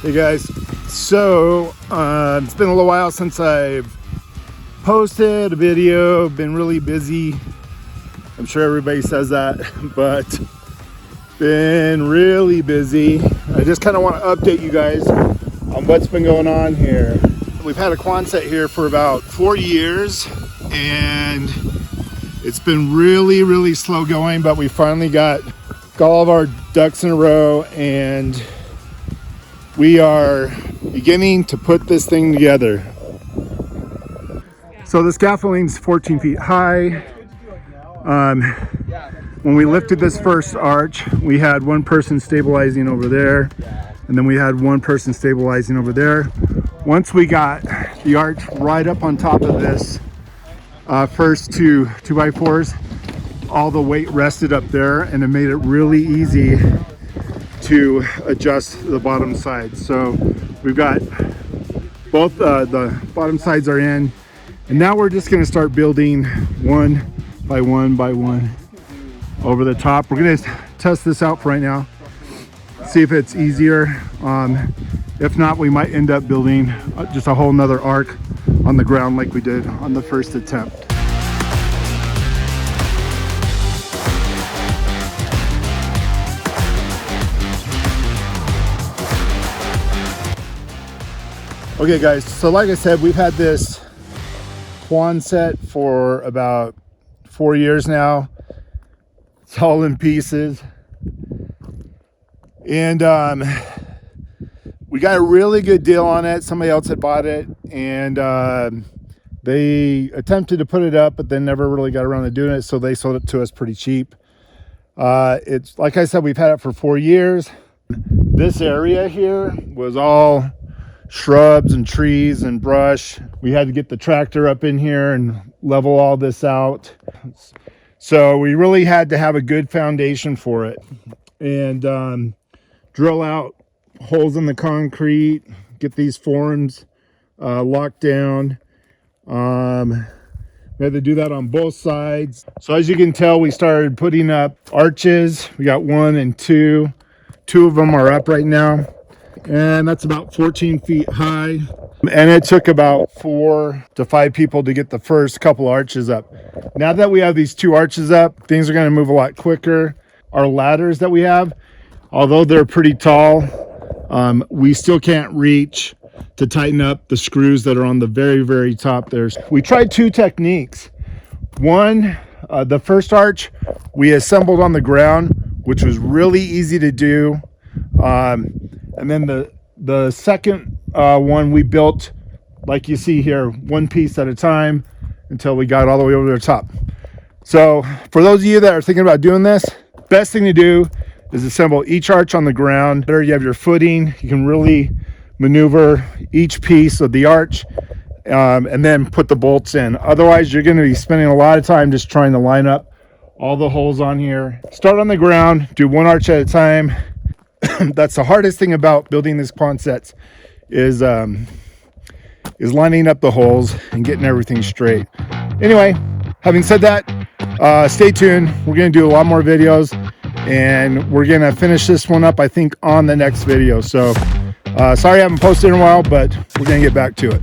Hey guys, so it's been a little while since I've posted a video. Been really busy. I'm sure everybody says that, but been really busy. I just kind of want to update you guys on what's been going on here. We've had a Quonset here for about 4 years and it's been really slow going, but we finally got all of our ducks in a row and we are beginning to put this thing together. So the scaffolding's 14 feet high. When we lifted this first arch, we had one person stabilizing over there, and then we had one person stabilizing over there. Once we got the arch right up on top of this first two 2x4s, all the weight rested up there, and it made it really easy to adjust the bottom side. So we've got both the bottom sides are in, and now we're just going to start building one by one over the top. We're going to test this out for right now, see if it's easier. If not, we might end up building just a whole nother arc on the ground like we did on the first attempt. Okay guys, so like I said, we've had this Quonset for about 4 years now. It's all in pieces. And we got a really good deal on it. Somebody else had bought it and they attempted to put it up, but then never really got around to doing it. So they sold it to us pretty cheap. It's like I said, we've had it for 4 years. This area here was all shrubs and trees and brush. We had to get the tractor up in here and level all this out. So we really had to have a good foundation for it and drill out holes in the concrete, get these forms locked down. We had to do that on both sides. So as you can tell, we started putting up arches. We got 1 and 2. 2 of them are up right now. And that's about 14 feet high. And it took about 4 to 5 people to get the first couple arches up. Now that we have these 2 arches up, things are going to move a lot quicker. Our ladders that we have, although they're pretty tall, we still can't reach to tighten up the screws that are on the very top there. We tried 2 techniques. One, the first arch we assembled on the ground, which was really easy to do. And then the second one we built, like you see here, one piece at a time until we got all the way over the top. So for those of you that are thinking about doing this, best thing to do is assemble each arch on the ground. There you have your footing. You can really maneuver each piece of the arch and then put the bolts in. Otherwise, you're going to be spending a lot of time just trying to line up all the holes on here. Start on the ground, do 1 arch at a time. That's the hardest thing about building these Quonsets is lining up the holes and getting everything straight. Anyway, having said that, stay tuned. We're going to do a lot more videos and we're going to finish this one up, I think, on the next video. So sorry I haven't posted in a while, but we're going to get back to it.